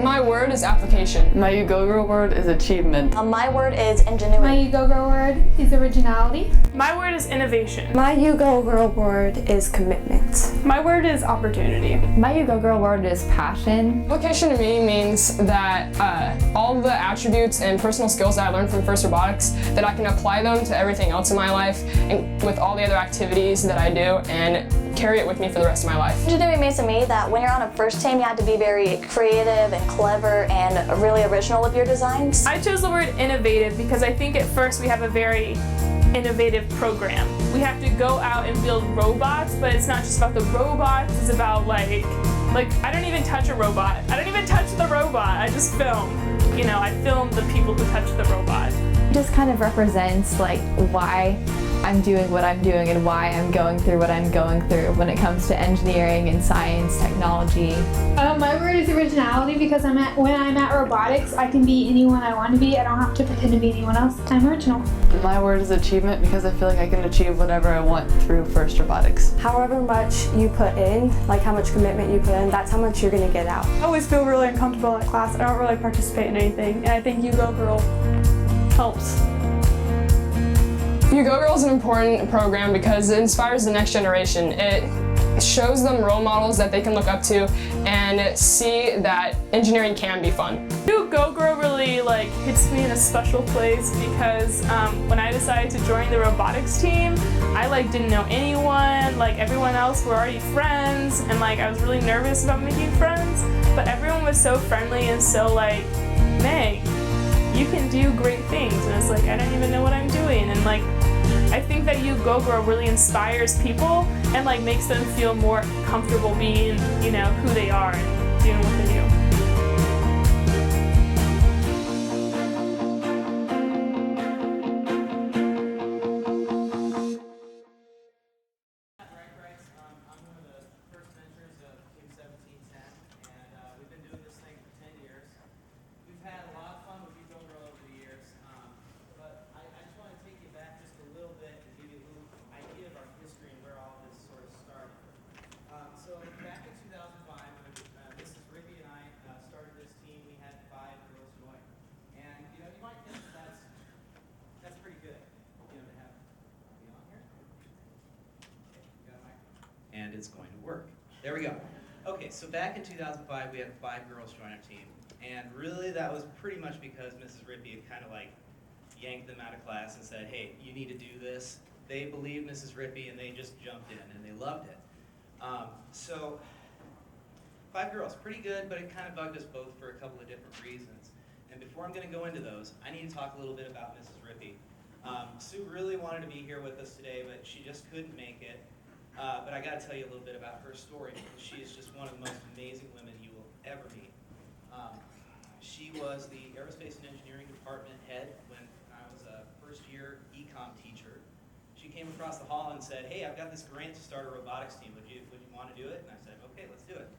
My word is application. My You Go Girl word is achievement. My word is ingenuity. My You Go Girl word is originality. My word is innovation. My You Go Girl word is commitment. My word is opportunity. My You Go Girl word is passion. Application to me means that all the attributes and personal skills that I learned from FIRST Robotics, that I can apply them to everything else in my life and with all the other activities that I do and carry it with me for the rest of my life. Ingenuity means to me that when you're on a FIRST team, you have to be very creative and clever and really original with your designs. I chose the word innovative because I think at FIRST we have a very innovative program. We have to go out and build robots, but it's not just about the robots, it's about like I don't even touch a robot. I don't even touch the robot, I just film. You know, I film the people who touch the robot. It just kind of represents like why I'm doing what I'm doing and why I'm going through what I'm going through when it comes to engineering and science, technology. My word is originality because when I'm at robotics, I can be anyone I want to be. I don't have to pretend to be anyone else. I'm original. My word is achievement because I feel like I can achieve whatever I want through FIRST Robotics. However much you put in, like how much commitment you put in, that's how much you're going to get out. I always feel really uncomfortable in class. I don't really participate in anything, and I think You Go Girl helps. You Go Girl is an important program because it inspires the next generation. It shows them role models that they can look up to and see that engineering can be fun. You Go Girl really hits me in a special place because when I decided to join the robotics team, I didn't know anyone. Everyone else were already friends, and I was really nervous about making friends. But everyone was so friendly and so Meg, you can do great things. And it's I don't even know what I'm doing. And I think that You Go Girl really inspires people and makes them feel more comfortable being, who they are and doing what they do. I'm one of the first mentors of Team 1710, and we've been doing this thing for 10 years. We've had a lot of fun with You Go Girl over the years, but I just want to take you back just a little bit and give you a little idea of our history and where all this sort of started. So back in 2005, when Mrs. Rippey and I started this team, we had 5 girls join. And you might think that's pretty good, to have. Are we on here? Okay, you got a microphone. And it's going to work. There we go. Okay, so back in 2005, we had 5 girls join our team. And really that was pretty much because Mrs. Rippey had kind of yanked them out of class and said, hey, you need to do this. They believed Mrs. Rippey and they just jumped in and they loved it. So 5 girls, pretty good, but it kind of bugged us both for a couple of different reasons. And before I'm going to go into those, I need to talk a little bit about Mrs. Rippey. Sue really wanted to be here with us today, but she just couldn't make it. But I got to tell you a little bit about her story, because she is just one of the most amazing women you will ever meet. She was the Aerospace and Engineering Department head when I was a first-year econ teacher. She came across the hall and said, hey, I've got this grant to start a robotics team. Would you want to do it? And I said, okay, let's do it.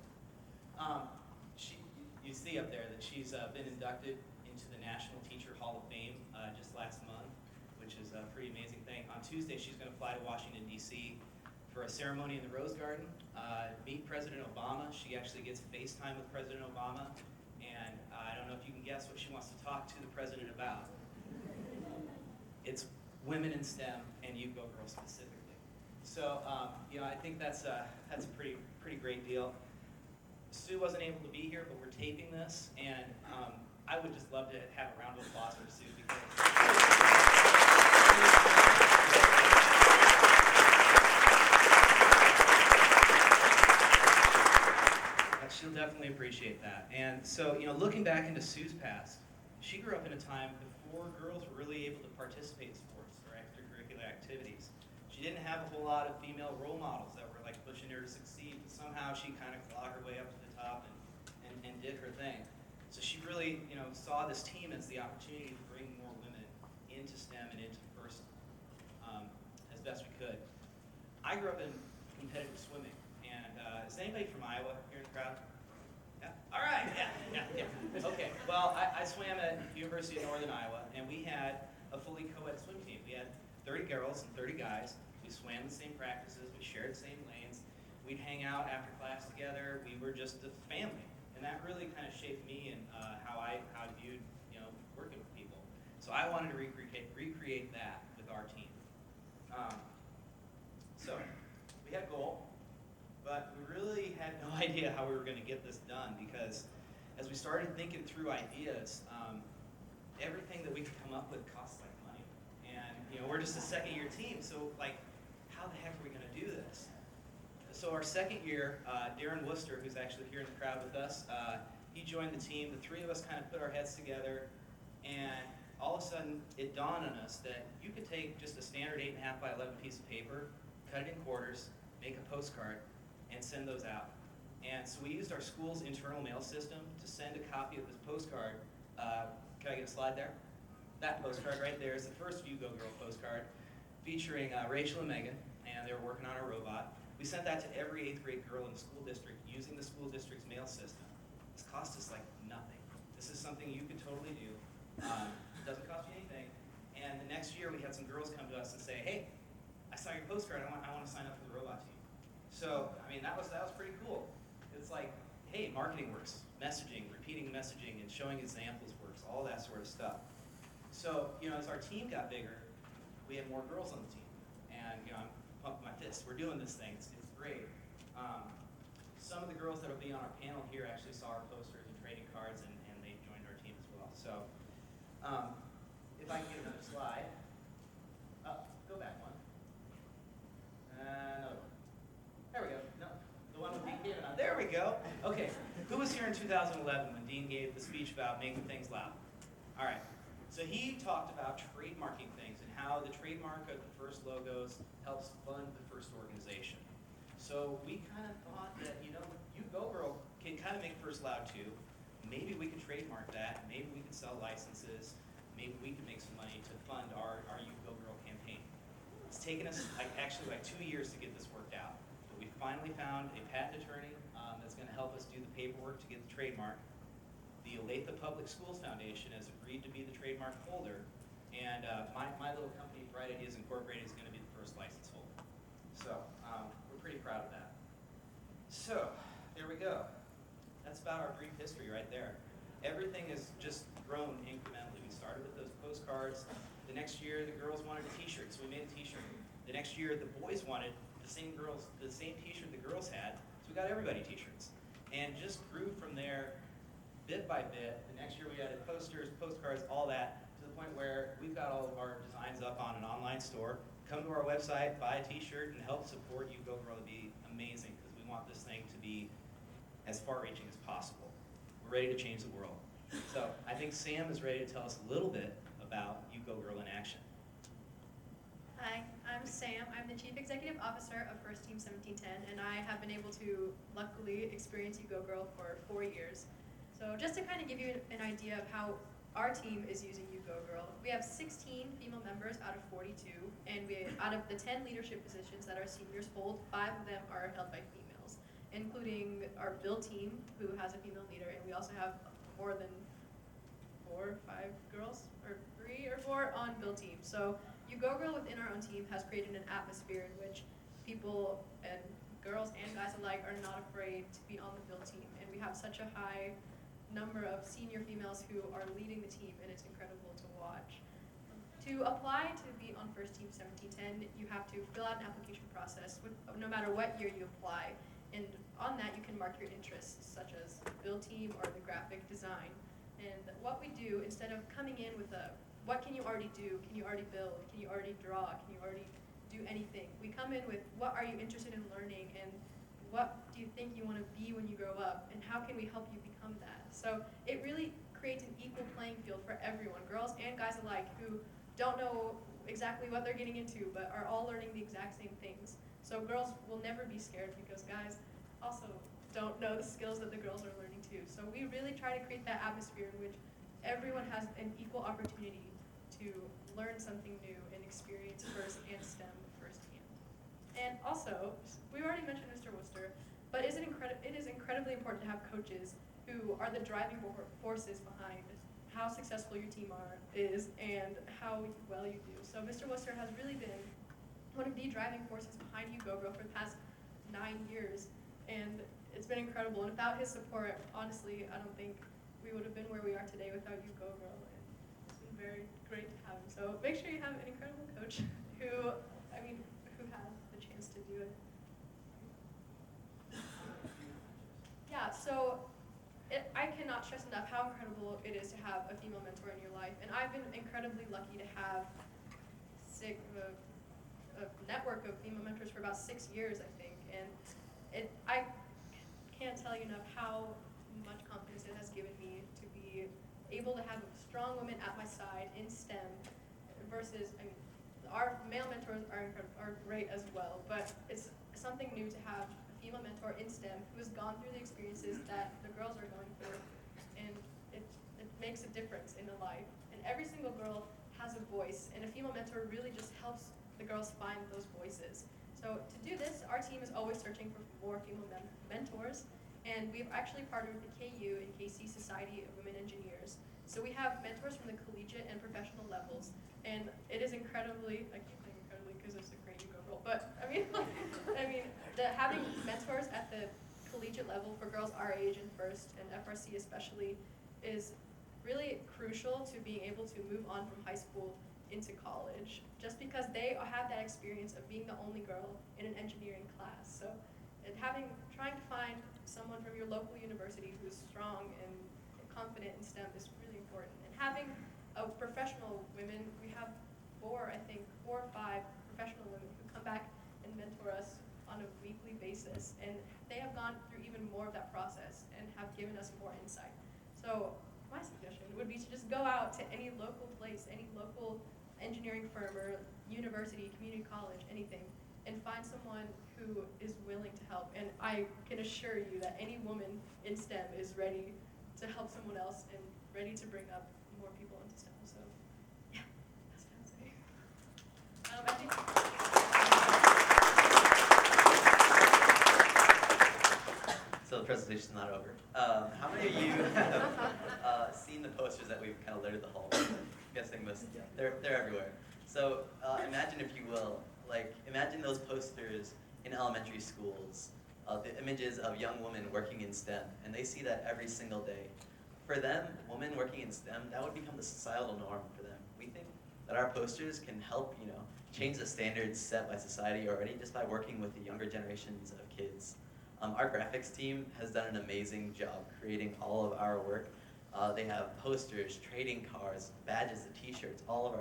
You see up there that she's been inducted into the National Teacher Hall of Fame just last month, which is a pretty amazing thing. On Tuesday, she's going to fly to Washington, D.C. for a ceremony in the Rose Garden, meet President Obama. She actually gets FaceTime with President Obama, and I don't know if you can guess what she wants to talk to the president about. It's women in STEM and You Go Girl specifically. So, I think that's a pretty great deal. Sue wasn't able to be here, but we're taping this, and I would just love to have a round of applause for Sue she'll definitely appreciate that. And so, looking back into Sue's past, she grew up in a time before girls were really able to participate in sports or extracurricular activities. She didn't have a whole lot of female role models that were pushing her to succeed, but somehow she kind of clawed her way up to the top and did her thing. So she really, saw this team as the opportunity to bring more women into STEM and into FIRST as best we could. I grew up in competitive swimming, and is anybody from Iowa here in the crowd? Yeah. All right. Yeah. Okay. Well, I swam at University of Northern Iowa, and we had a fully co-ed swim team. We had 30 girls and 30 guys. We swam the same practices. We shared the same lanes. We'd hang out after class together. We were just a family, and that really kind of shaped me in wanted to recreate that with our team. So we had a goal, but we really had no idea how we were going to get this done, because as we started thinking through ideas, everything that we could come up with costs like money. And we're just a second year team, so like, how the heck are we going to do this? So our second year, Darren Worcester, who's actually here in the crowd with us, he joined the team. The three of us kind of put our heads together, and all of a sudden it dawned on us that you could take just a standard 8.5 by 11 piece of paper, cut it in quarters, make a postcard, and send those out. And so we used our school's internal mail system to send a copy of this postcard. Can I get a slide there? That postcard right there is the first You Go Girl postcard, featuring Rachel and Megan, and they were working on a robot. We sent that to every 8th grade girl in the school district using the school district's mail system. This cost us like nothing. This is something you can totally do. It doesn't cost you anything. And the next year we had some girls come to us and say, hey, I saw your postcard, I want to sign up for the robot team. So, I mean, that was pretty cool. It's like, hey, marketing works, messaging, repeating messaging, and showing examples works, all that sort of stuff. So, as our team got bigger, we had more girls on the team. And, I'm pumping my fist. We're doing this thing. It's great. Some of the girls that will be on our panel here actually saw our posters and trading cards, and they joined our team as well. So, if I can get another slide. Go back one. Another one. There we go. No, the one with Dean Gavin on. There we go. Okay. Who was here in 2011 when Dean gave the speech about making things loud? All right. So he talked about trademarking things and how the trademark of the first logos helps fund the first organization. So we kind of thought that, You Go Girl can kind of make First Loud too. Maybe we could trademark that. Maybe we could sell licenses. Maybe we could make some money to fund our You Go Girl campaign. It's taken us actually 2 years to get this worked out. But we finally found a patent attorney that's going to help us do the paperwork to get the trademark. The Olathe Public Schools Foundation has agreed to be the trademark holder, and my little company, Bright Ideas Incorporated, is going to be the first license holder. So we're pretty proud of that. So there we go. That's about our brief history right there. Everything has just grown incrementally. We started with those postcards. The next year, the girls wanted a T-shirt, so we made a T-shirt. The next year, the boys wanted the same T-shirt the girls had, so we got everybody T-shirts, and just grew from there. Bit by bit. The next year we added posters, postcards, all that, to the point where we've got all of our designs up on an online store. Come to our website, buy a T-shirt, and help support You Go Girl to be amazing, because we want this thing to be as far-reaching as possible. We're ready to change the world. So I think Sam is ready to tell us a little bit about You Go Girl in action. Hi, I'm Sam. I'm the Chief Executive Officer of First Team 1710, and I have been able to luckily experience You Go Girl for 4 years. So just to kind of give you an idea of how our team is using You Go Girl, we have 16 female members out of 42, and out of the 10 leadership positions that our seniors hold, 5 of them are held by females, including our build team, who has a female leader, and we also have more than 4 or 5 girls, or 3 or 4 on build team. So You Go Girl within our own team has created an atmosphere in which people, and girls and guys alike, are not afraid to be on the build team, and we have such a high number of senior females who are leading the team, and it's incredible to watch. To apply to be on First Team 1710, you have to fill out an application process no matter what year you apply, and on that you can mark your interests, such as build team or the graphic design. And what we do, instead of coming in with what can you already do, can you already build, can you already draw, can you already do anything, we come in with what are you interested in learning, and what do you think you want to be when you grow up, and how can we help you become that? So it really creates an equal playing field for everyone, girls and guys alike, who don't know exactly what they're getting into, but are all learning the exact same things. So girls will never be scared, because guys also don't know the skills that the girls are learning too. So we really try to create that atmosphere in which everyone has an equal opportunity to learn something new and experience first and STEM firsthand. And also, we already mentioned Mr. Worcester, but it is incredibly important to have coaches who are the driving forces behind how successful your team is and how well you do. So Mr. Worcester has really been one of the driving forces behind You Go Girl for the past 9 years, and it's been incredible. And without his support, honestly, I don't think we would have been where we are today without You Go Girl. And it's been very great to have him. So make sure you have an incredible coach who has the chance to do it. Yeah, so I cannot stress enough how incredible it is to have a female mentor in your life. And I've been incredibly lucky to have a network of female mentors for about 6 years, I think. And I can't tell you enough how much confidence it has given me to be able to have a strong woman at my side in STEM versus, our male mentors are great as well, but it's something new to have a female mentor in STEM who has gone through the experiences that the girls are going through, and it makes a difference in their life. And every single girl has a voice, and a female mentor really just helps the girls find those voices. So to do this, our team is always searching for more female mentors, and we've actually partnered with the KU and KC Society of Women Engineers. So we have mentors from the collegiate and professional levels, and it is incredibly, I can't say incredibly because it's a great Hugo girl, but having mentors at the collegiate level for girls our age and FIRST and FRC especially is really crucial to being able to move on from high school into college, just because they have that experience of being the only girl in an engineering class. So trying to find someone from your local university who's strong and confident in STEM is really important. And having professional women, we have 4 or 5 professional women who come back and mentor us on a weekly basis, and they have gone through even more of that process and have given us more insight. So my suggestion would be to just go out to any local place, any local engineering firm or university, community college, anything, and find someone who is willing to help. And I can assure you that any woman in STEM is ready to help someone else and ready to bring up more people into STEM. So yeah, that's what I'd say. I think So the presentation's not over. How many of you have seen the posters that we've kind of littered the hall with? I'm guessing most, they're everywhere. So imagine, if you will, imagine those posters in elementary schools, the images of young women working in STEM, and they see that every single day. For them, women working in STEM, that would become the societal norm for them. We think that our posters can help, change the standards set by society already just by working with the younger generations of kids. Our graphics team has done an amazing job creating all of our work. They have posters, trading cards, badges, the t-shirts, all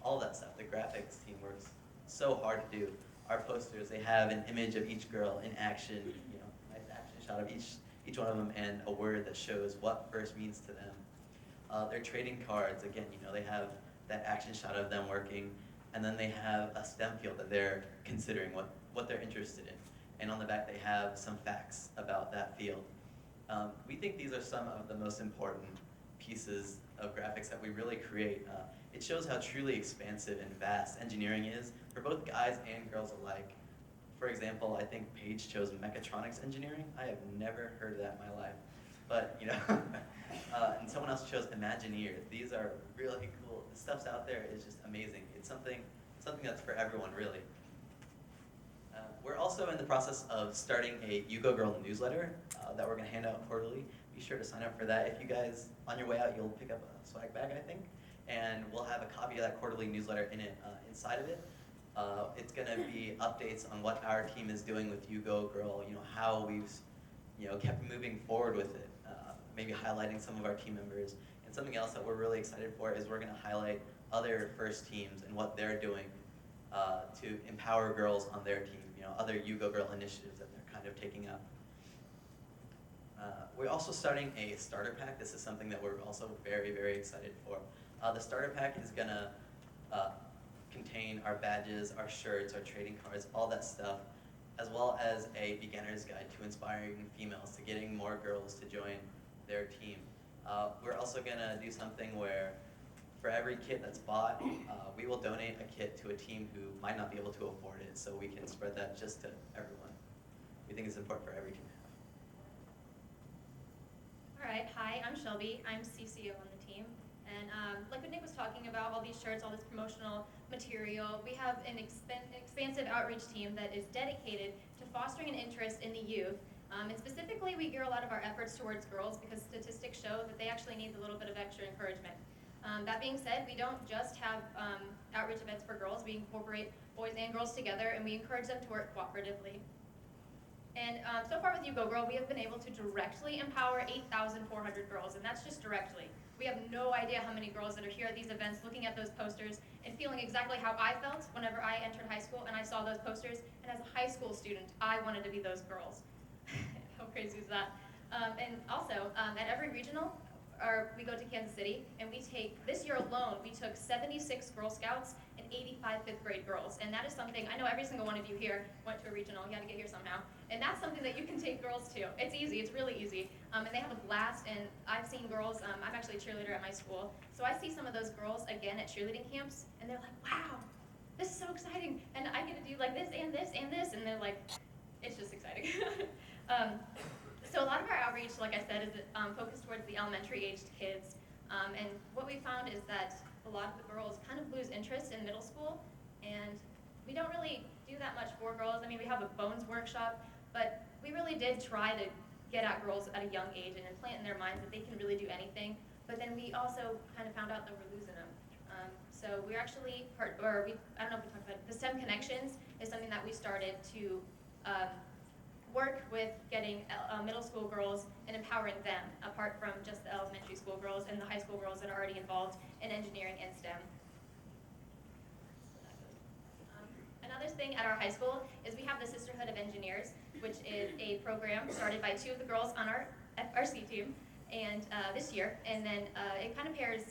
of that stuff. The graphics team works so hard to do. Our posters, they have an image of each girl in action, nice action shot of each one of them, and a word that shows what FIRST means to them. Their trading cards, again, they have that action shot of them working, and then they have a STEM field that they're considering, what they're interested in. And on the back they have some facts about that field. We think these are some of the most important pieces of graphics that we really create. It shows how truly expansive and vast engineering is for both guys and girls alike. For example, I think Paige chose mechatronics engineering. I have never heard of that in my life. But, and someone else chose Imagineer. These are really cool. The stuff's out there is just amazing. It's something that's for everyone, really. We're also in the process of starting a Hugo Girl newsletter that we're going to hand out quarterly. Be sure to sign up for that. If you guys, on your way out, you'll pick up a swag bag, I think, and we'll have a copy of that quarterly newsletter in it. Inside of it, it's going to be updates on what our team is doing with Hugo Girl, how we've kept moving forward with it, maybe highlighting some of our team members. And something else that we're really excited for is we're going to highlight other FIRST teams and what they're doing to empower girls on their team, other Hugo Girl initiatives that they're kind of taking up. We're also starting a starter pack. This is something that we're also very, very excited for. The starter pack is going to contain our badges, our shirts, our trading cards, all that stuff, as well as a beginner's guide to inspiring females, to getting more girls to join their team. We're also going to do something where for every kit that's bought, we will donate a kit to a team who might not be able to afford it, so we can spread that just to everyone. We think it's important for every team to have. All right, hi, I'm Shelby. I'm CCO on the team. And like what Nick was talking about, all these shirts, all this promotional material, we have an expansive outreach team that is dedicated to fostering an interest in the youth. And specifically, we gear a lot of our efforts towards girls because statistics show that they actually need a little bit of extra encouragement. That being said, we don't just have outreach events for girls. We incorporate boys and girls together, and we encourage them to work cooperatively. And so far with You Go Girl, we have been able to directly empower 8,400 girls, and that's just directly. We have no idea how many girls that are here at these events looking at those posters and feeling exactly how I felt whenever I entered high school and I saw those posters. And as a high school student, I wanted to be those girls. How crazy is that? And also, at every regional, we go to Kansas City, and we take, this year alone, we took 76 Girl Scouts and 85 fifth grade girls. And that is something, I know every single one of you here went to a regional, you had to get here somehow. And that's something that you can take girls to. It's easy, it's really easy. And they have a blast, and I've seen girls, I'm actually a cheerleader at my school, so I see some of those girls again at cheerleading camps, and they're like, wow, this is so exciting, and I get to do like this and this and this, and they're like, it's just exciting. So a lot of our outreach, like I said, is focused towards the elementary-aged kids. And what we found is that a lot of the girls kind of lose interest in middle school, and we don't really do that much for girls. I mean, we have a Bones workshop, but we really did try to get at girls at a young age and implant in their minds that they can really do anything. But then we also kind of found out that we're losing them. So we're actually I don't know if we talked about it, the STEM Connections is something that we started to work with getting middle school girls and empowering them, apart from just the elementary school girls and the high school girls that are already involved in engineering and STEM. Another thing at our high school is we have the Sisterhood of Engineers, which is a program started by two of the girls on our FRC team and this year, and then it kind of pairs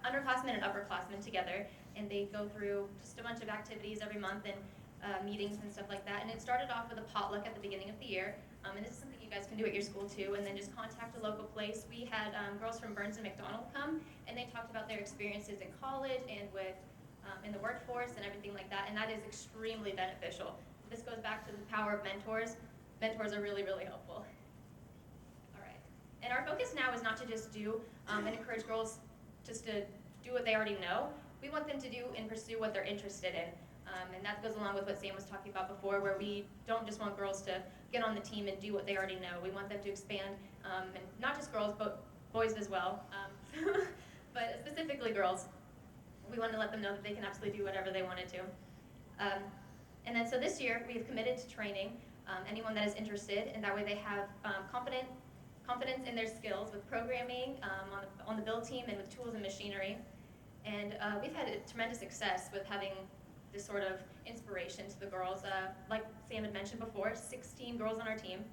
underclassmen and upperclassmen together, and they go through just a bunch of activities every month and meetings and stuff like that. And it started off with a potluck at the beginning of the year, and this is something you guys can do at your school too, and then just contact a local place. We had girls from Burns and McDonald come, and they talked about their experiences in college and with in the workforce and everything like that, and that is extremely beneficial. This goes back to the power of mentors. Mentors are really, really helpful. All right, and our focus now is not to just do and encourage girls just to do what they already know. We want them to do and pursue what they're interested in. And that goes along with what Sam was talking about before, where we don't just want girls to get on the team and do what they already know. We want them to expand, and not just girls, but boys as well, but specifically girls. We want to let them know that they can absolutely do whatever they wanted to. And then so this year, we've committed to training anyone that is interested, and that way they have confidence in their skills with programming, on the build team, and with tools and machinery. And we've had a tremendous success with having this sort of inspiration to the girls. Like Sam had mentioned before, 16 girls on our team.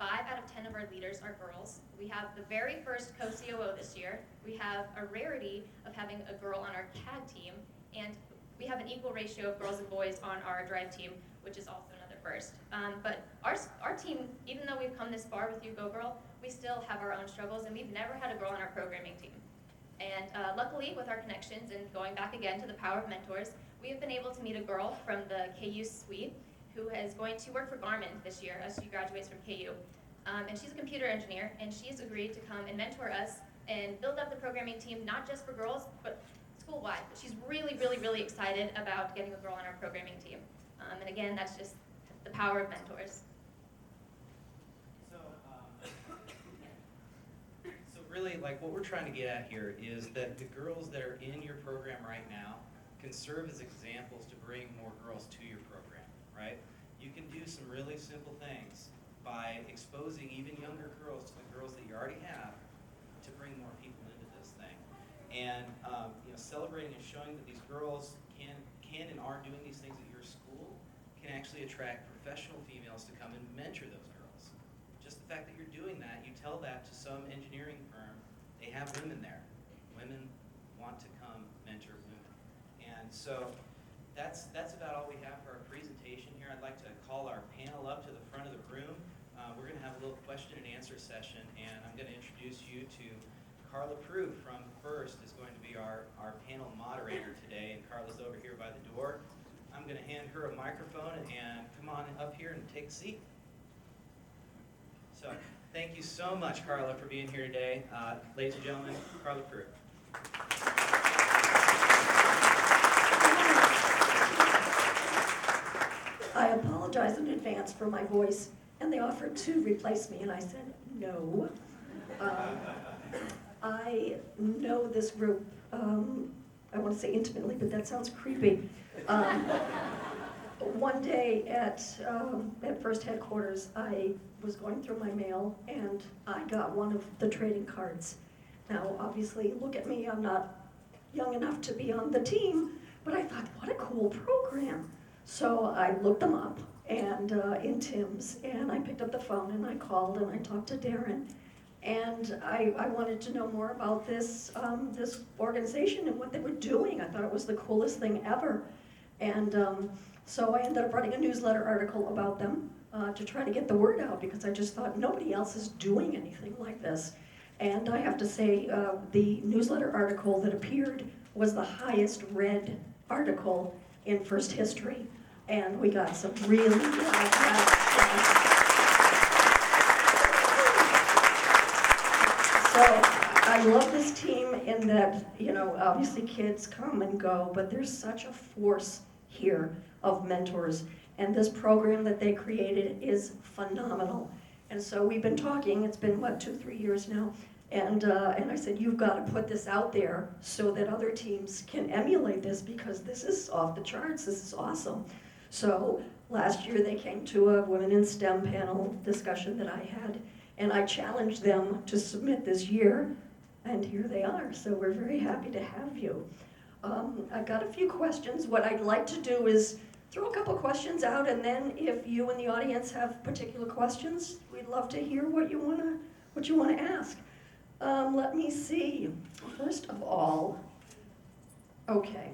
5 out of 10 of our leaders are girls. We have the very first co-COO this year. We have a rarity of having a girl on our CAD team, and we have an equal ratio of girls and boys on our drive team, which is also another first. But our team, even though we've come this far with You Go Girl, we still have our own struggles, and we've never had a girl on our programming team. And luckily, with our connections and going back again to the power of mentors, we have been able to meet a girl from the KU suite who is going to work for Garmin this year as she graduates from KU. And she's a computer engineer, and she's agreed to come and mentor us and build up the programming team, not just for girls, but school-wide. She's really, really, really excited about getting a girl on our programming team. And again, that's just the power of mentors. So really, like, what we're trying to get at here is that the girls that are in your program right now can serve as examples to bring more girls to your program, right? You can do some really simple things by exposing even younger girls to the girls that you already have to bring more people into this thing. And celebrating and showing that these girls can and are doing these things at your school can actually attract professional females to come and mentor those girls. Just the fact that you're doing that, you tell that to some engineering firm, they have women there. Women want to come mentor women. And so that's about all we have for our presentation here. I'd like to call our panel up to the front of the room. We're going to have a little question and answer session, and I'm going to introduce you to Carla Prue from FIRST is going to be our panel moderator today, and Carla's over here by the door. I'm going to hand her a microphone and come on up here and take a seat. So thank you so much, Carla, for being here today. Ladies and gentlemen, Carla Prue. I apologize in advance for my voice, and they offered to replace me, and I said no. I know this group, I want to say intimately, but that sounds creepy. One day at First Headquarters, I was going through my mail and I got one of the trading cards. Now, obviously, look at me, I'm not young enough to be on the team, but I thought, what a cool program. So I looked them up and in Tim's, and I picked up the phone and I called and I talked to Darren. And I wanted to know more about this, this organization and what they were doing. I thought it was the coolest thing ever. And so I ended up writing a newsletter article about them to try to get the word out, because I just thought nobody else is doing anything like this. And I have to say, the newsletter article that appeared was the highest read article in First history. And we got some really So I love this team in that, you know, obviously kids come and go, but there's such a force here of mentors. And this program that they created is phenomenal. And so we've been talking, it's been, what, 2-3 years now? And I said, you've got to put this out there so that other teams can emulate this, because this is off the charts, this is awesome. So last year they came to a Women in STEM panel discussion that I had, and I challenged them to submit this year, and here they are. So we're very happy to have you. I've got a few questions. What I'd like to do is throw a couple questions out, and then if you in the audience have particular questions, we'd love to hear what you wanna ask. Let me see. First of all, okay.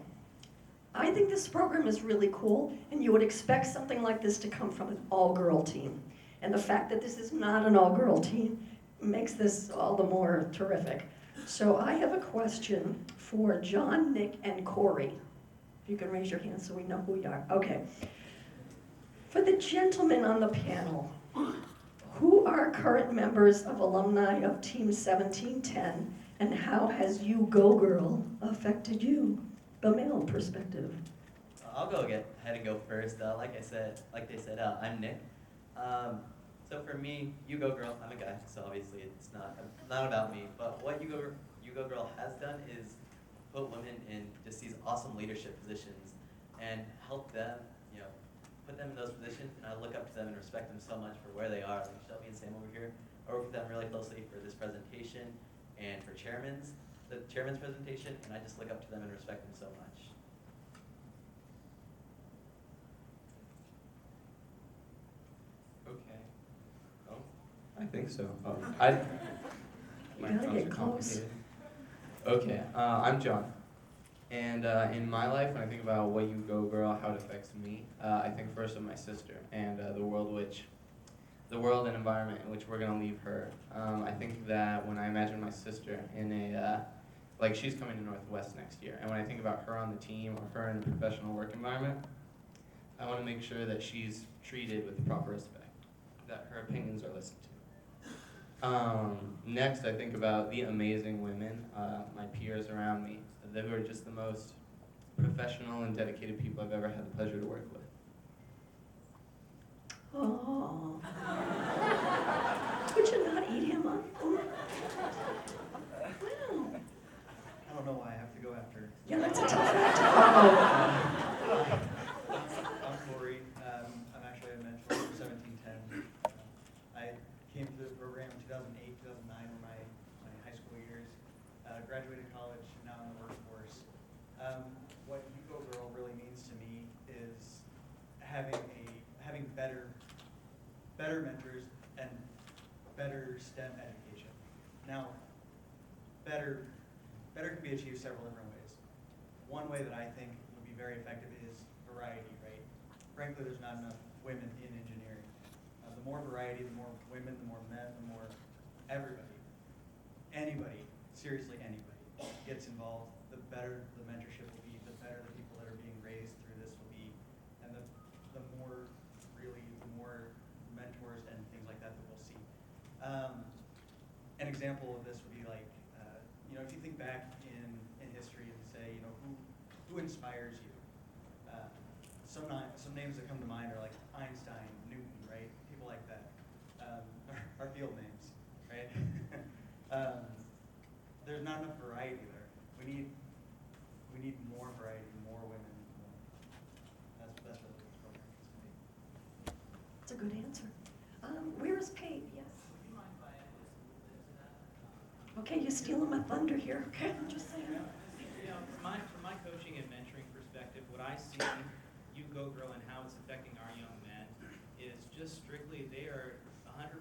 I think this program is really cool, and you would expect something like this to come from an all-girl team. And the fact that this is not an all-girl team makes this all the more terrific. So I have a question for John, Nick, and Corey. If you can raise your hand so we know who you are. Okay. For the gentlemen on the panel, who are current members of alumni of Team 1710, and how has You Go Girl affected you? The male perspective. I'll go ahead and go first. Like they said, I'm Nick. So for me, You Go Girl, I'm a guy, so obviously it's not about me. But what You Go Girl has done is put women in just these awesome leadership positions and help them, you know, put them in those positions. And I look up to them and respect them so much for where they are. Like Shelby and Sam over here, I work with them really closely for this presentation and for the chairman's presentation, and I just look up to them and respect them so much. Okay. Oh, I think so. You gotta get close. Okay, I'm John. And in my life, when I think about what You Go Girl, how it affects me, I think first of my sister and the world and environment in which we're gonna leave her. I think that when I imagine my sister in a, like she's coming to Northwest next year, and when I think about her on the team or her in a professional work environment, I want to make sure that she's treated with proper respect, that her opinions are listened to. Next, I think about the amazing women, my peers around me, who are just the most professional and dedicated people I've ever had the pleasure to work with. Oh. Could you not eat him up? Wow. I don't know why I have to go after. Yeah, that's a tough act. I'm Corey. I'm actually a mentor for 1710. I came to the program in 2008, 2009 were my high school years. Graduated college, now in the workforce. What You Go Girl really means to me is having better mentors and better STEM education. Now, better can be achieved several different ways. One way that I think would be very effective is variety, right? Frankly, there's not enough women in engineering. The more variety, the more women, the more men, the more anybody, seriously anybody, gets involved, the better the mentorship will be, the better the people that are being raised through this will be, and the more mentors and things like that we'll see. An example of this would be like, if you think back in history and say, who inspires you? Some names that come to mind are like Einstein, Newton, right? People like that. Our field names, right? there's not enough variety there. We need more variety, more women. That's what this program needs to be. That's a good answer. Where is Paige? Yes. Okay, you're stealing my thunder here. Okay, I'm just saying. You know, from my coaching and mentoring perspective, what I see You Go Girl and how it's affecting our young men is just strictly they are 100%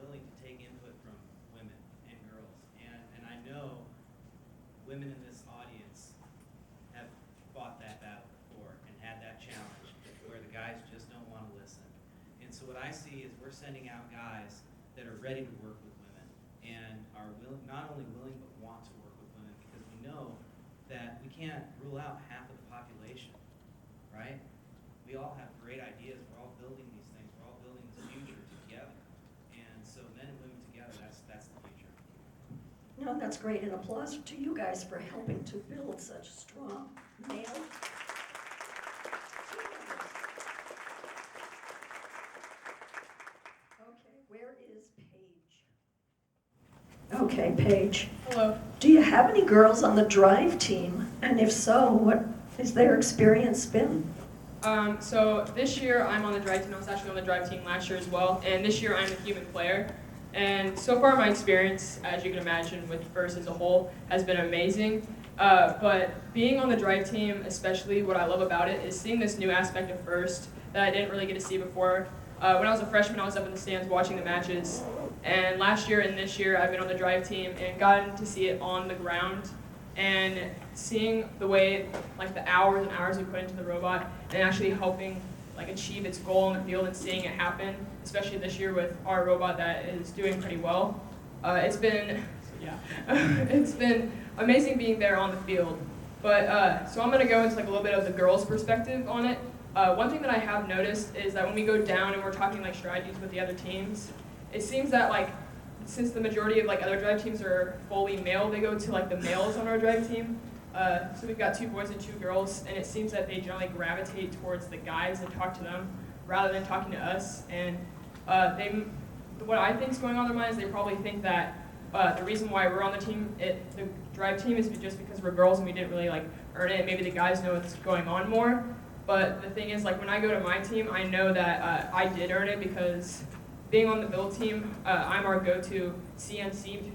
willing to take input from women and girls. And I know women in this audience have fought that battle before and had that challenge where the guys just don't want to listen. And so what I see is we're sending out guys that are ready to work with women and are not only willing but want to work with women, because we know that we can't rule out half of the population, right? We all have great ideas. We're all building these things. We're all building this future together. And so men and women together, that's the future. No, that's great, and applause to you guys for helping to build such strong male. Okay, where is Paige? Okay, Paige. Hello. Do you have any girls on the drive team? And if so, what has their experience been? So this year I'm on the drive team. I was actually on the drive team last year as well, and this year I'm a human player. And so far my experience, as you can imagine, with FIRST as a whole has been amazing. But being on the drive team, especially what I love about it, is seeing this new aspect of FIRST that I didn't really get to see before. When I was a freshman, I was up in the stands watching the matches. And last year and this year, I've been on the drive team and gotten to see it on the ground. And seeing the way, like the hours and hours we put into the robot and actually helping like achieve its goal in the field and seeing it happen, especially this year with our robot that is doing pretty well. It's been amazing being there on the field. But so I'm gonna go into like a little bit of the girls' perspective on it. One thing that I have noticed is that when we go down and we're talking like strategies with the other teams, it seems that like since the majority of like other drive teams are fully male, they go to like the males on our drive team. So we've got 2 boys and 2 girls, and it seems that they generally gravitate towards the guys and talk to them rather than talking to us. And what I think is going on in their minds, they probably think that the reason why we're on the team, the drive team, is just because we're girls and we didn't really like earn it. Maybe the guys know what's going on more. But the thing is, like when I go to my team, I know that I did earn it because being on the build team, I'm our go-to CNC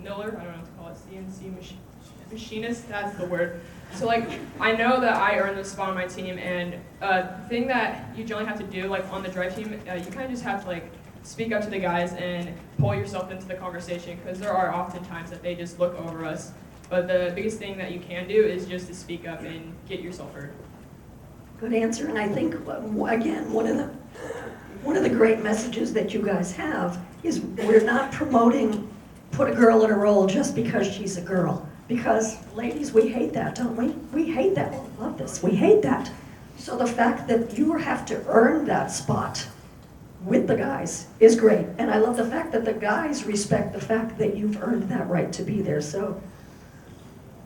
miller. I don't know what to call it. CNC machinist. That's the word. So like I know that I earned this spot on my team, and the thing that you generally have to do, like on the drive team, you kind of just have to like speak up to the guys and pull yourself into the conversation, because there are often times that they just look over us. But the biggest thing that you can do is just to speak up and get yourself heard. Good answer, and I think again one of the great messages that you guys have is we're not promoting put a girl in a role just because she's a girl. Because ladies, we hate that, don't we? We hate that. Love this. We hate that. So the fact that you have to earn that spot with the guys is great. And I love the fact that the guys respect the fact that you've earned that right to be there. So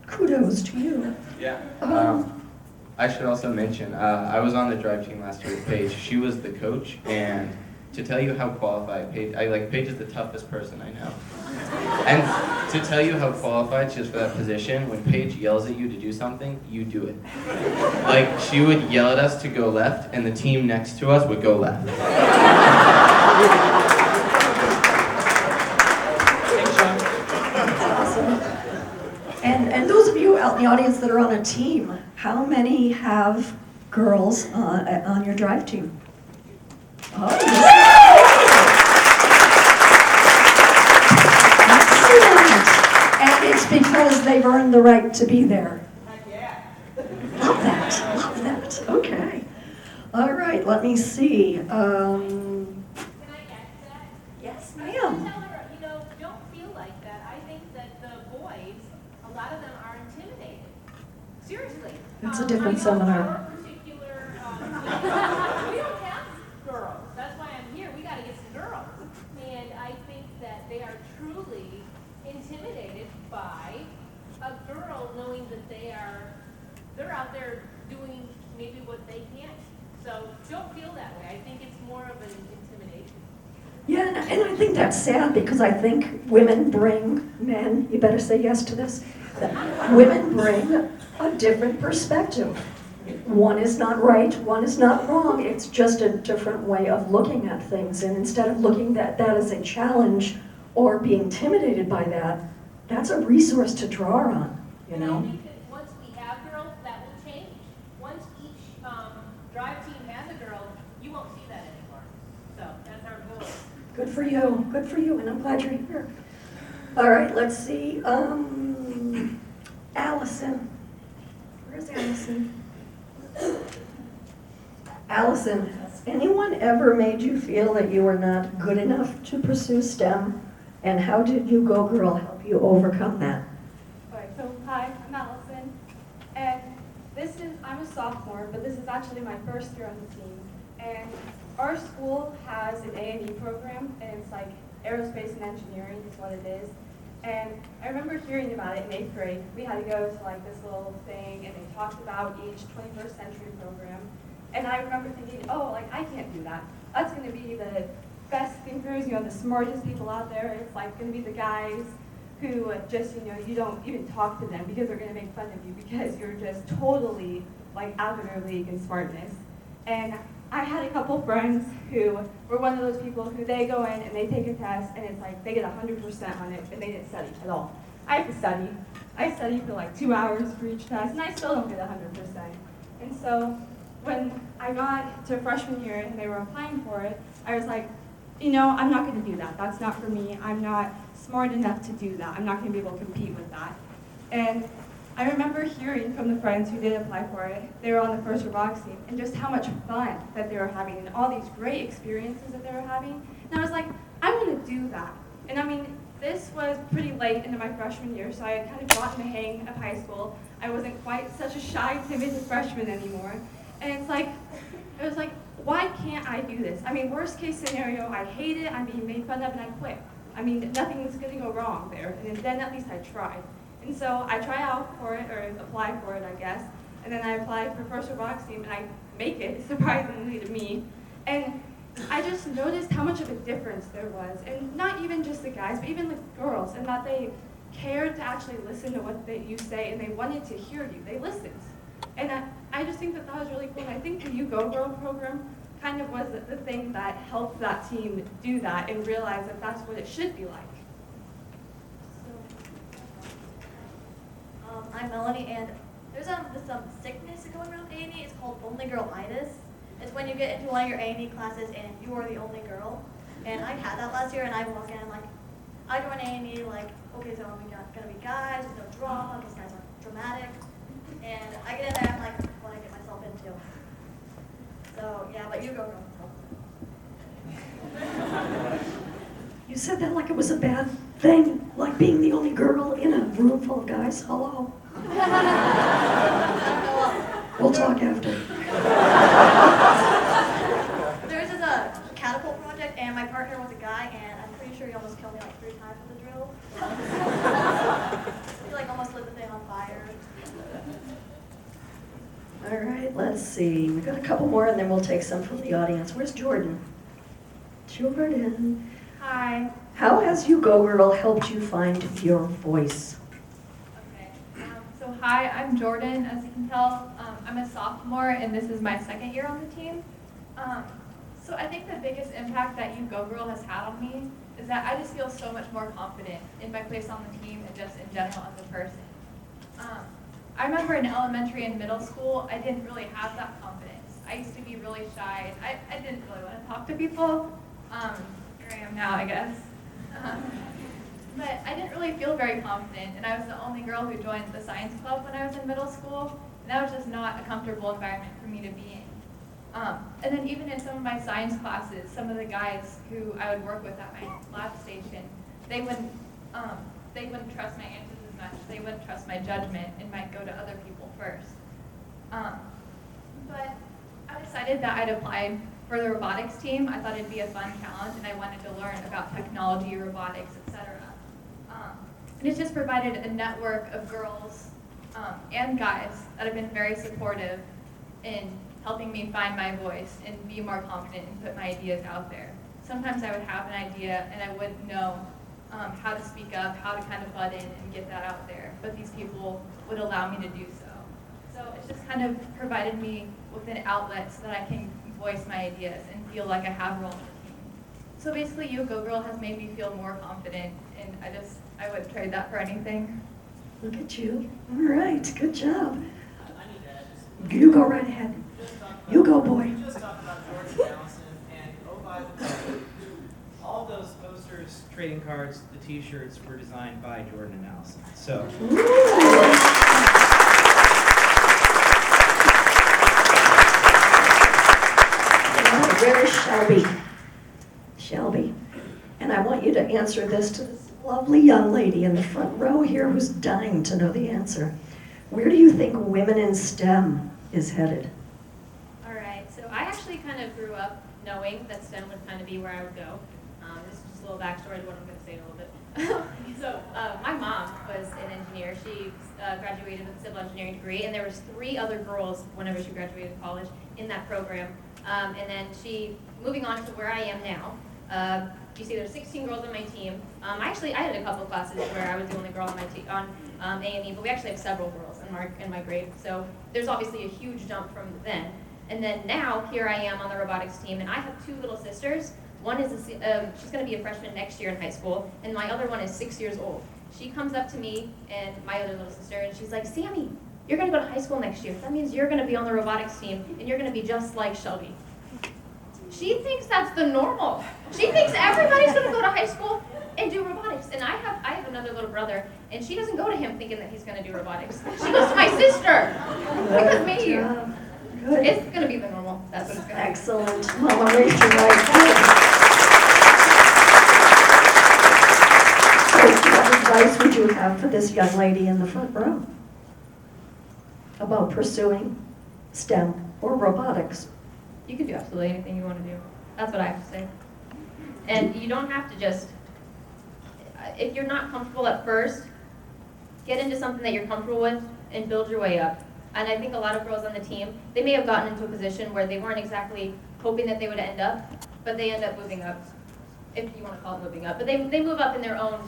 kudos to you. Yeah. I should also mention, I was on the drive team last year with Paige. She was the coach, and to tell you how qualified Paige, Paige is the toughest person I know. And to tell you how qualified she is for that position, when Paige yells at you to do something, you do it. Like, she would yell at us to go left, and the team next to us would go left. That's awesome. And those of you out in the audience that are on a team, how many have girls on your drive team? Oh, excellent. And it's because they've earned the right to be there. Love that, love that. Okay. All right, let me see. Can I add to that? Yes, I ma'am. tell her, don't feel like that. I think that the boys, a lot of them are intimidated. Seriously. It's a different seminar. Our particular, we don't have girls. That's why I'm here. We got to get some girls. And I think that they are truly intimidated by a girl knowing that they're out there doing maybe what they can't. So don't feel that way. I think it's more of an intimidation. Yeah, and I think that's sad because I think women bring, men, you better say yes to this, that women bring a different perspective. One is not right, one is not wrong, it's just a different way of looking at things. And instead of looking at that as a challenge or being intimidated by that, that's a resource to draw on, you know? I think that once we have girls, that will change. Once each drive team has a girl, you won't see that anymore. So that's our goal. Good for you, and I'm glad you're here. All right, let's see, Allison. Where's Allison? Allison, has anyone ever made you feel that you were not good enough to pursue STEM? And how did You Go Girl help you overcome that? Alright, so hi, I'm Allison, and I'm a sophomore, but this is actually my first year on the team. And our school has an A&E program, and it's like aerospace and engineering is what it is. And I remember hearing about it in 8th grade. We had to go to like this little thing, and they talked about each 21st century program. And I remember thinking, oh, like I can't do that. That's going to be the best thinkers, the smartest people out there. It's like going to be the guys who just, you don't even talk to them because they're going to make fun of you because you're just totally like out of your league in smartness. And I had a couple friends who were one of those people who they go in and they take a test and it's like they get 100% on it and they didn't study at all. I have to study. I study for like 2 hours for each test and I still don't get 100%. And so when I got to freshman year and they were applying for it, I was like, I'm not going to do that. That's not for me. I'm not smart enough to do that. I'm not going to be able to compete with that. And I remember hearing from the friends who did apply for it, they were on the first robotics team, and just how much fun that they were having and all these great experiences that they were having. And I was like, I want to do that. And I mean, this was pretty late into my freshman year, so I had kind of gotten the hang of high school. I wasn't quite such a shy, timid freshman anymore. And it was like, why can't I do this? I mean, worst case scenario, I hate it, I'm being made fun of, and I quit. I mean, nothing's going to go wrong there. And then at least I tried. And so I try out for it, or apply for it, I guess. And then I apply for first robotics team, and I make it, surprisingly to me. And I just noticed how much of a difference there was. And not even just the guys, but even the girls, and that they cared to actually listen to what you say, and they wanted to hear you. They listened. And I just think that was really cool. And I think the You Go Girl program kind of was the thing that helped that team do that and realize that that's what it should be like. I'm Melanie, and there's this sickness going around A&E. It's called Only Girl-itis. It's when you get into one of your A&E classes and you are the only girl. And I had that last year, and I walk in, I'm like, I joined A&E, like, okay, so we got gonna be guys, there's no drama, those guys aren't dramatic. And I get in there, I'm like, what did I get myself into? So, yeah, but You Go Girl. You said that like it was a bad thing, like being the only girl in a room full of guys. Hello. We'll talk after. There was this catapult project, and my partner was a guy, and I'm pretty sure he almost killed me like 3 times with the drill. He like almost lit the thing on fire. All right, let's see. We've got a couple more, and then we'll take some from the audience. Where's Jordan? Jordan. Hi. How has You Go Girl helped you find your voice? So hi, I'm Jordan. As you can tell, I'm a sophomore, and this is my second year on the team. So I think the biggest impact that You Go Girl has had on me is that I just feel so much more confident in my place on the team and just in general as a person. I remember in elementary and middle school, I didn't really have that confidence. I used to be really shy. I didn't really want to talk to people. Here I am now, I guess. But I didn't really feel very confident, and I was the only girl who joined the science club when I was in middle school, and that was just not a comfortable environment for me to be in. And then even in some of my science classes, some of the guys who I would work with at my lab station, they wouldn't trust my answers as much. They wouldn't trust my judgment and might go to other people first. But I decided that I'd apply for the robotics team. I thought it'd be a fun challenge, and I wanted to learn about technology, robotics, etc. And it's just provided a network of girls and guys that have been very supportive in helping me find my voice and be more confident and put my ideas out there. sometimes I would have an idea and I wouldn't know how to speak up, how to kind of butt in and get that out there. But these people would allow me to do so. So it's just kind of provided me with an outlet so that I can voice my ideas and feel like I have a role in the team. So basically, You Go Girl has made me feel more confident, and I wouldn't trade that for anything. Look at you. All right, good job. You go right ahead. You go, boy. We just talked about Jordan Allison, and oh, by the way, all those posters, trading cards, the T-shirts were designed by Jordan and Allison. So. Where is Shelby? Shelby. And I want you to answer this to this lovely young lady in the front row here who's dying to know the answer. Where do you think women in STEM is headed? All right, so I actually kind of grew up knowing that STEM would kind of be where I would go. This is just a little backstory to what I'm going to say in a little bit. So my mom was an engineer. She graduated with a civil engineering degree, and there was 3 other girls whenever she graduated college in that program. And then moving on to where I am now, you see there's 16 girls on my team. I had a couple of classes where I was the only girl on my team, on A&E, but we actually have several girls in my grade. So there's obviously a huge jump from then. And then now, here I am on the robotics team, and I have 2 little sisters. One is, she's gonna be a freshman next year in high school, and my other one is 6 years old. She comes up to me and my other little sister, and she's like, Sammy, you're gonna go to high school next year. That means you're gonna be on the robotics team, and you're gonna be just like Shelby. She thinks that's the normal. She thinks everybody's gonna go to high school and do robotics. And I have another little brother, and she doesn't go to him thinking that he's gonna do robotics. She goes to my sister. Because me. Good. It's gonna be the normal. That's what it's gonna be. Excellent. Mama, raise your right hand. So what advice would you have for this young lady in the front row about pursuing STEM or robotics? You can do absolutely anything you want to do. That's what I have to say. And you don't have to just, if you're not comfortable at first, get into something that you're comfortable with and build your way up. And I think a lot of girls on the team, they may have gotten into a position where they weren't exactly hoping that they would end up, but they end up moving up, if you want to call it moving up. But they move up in their own,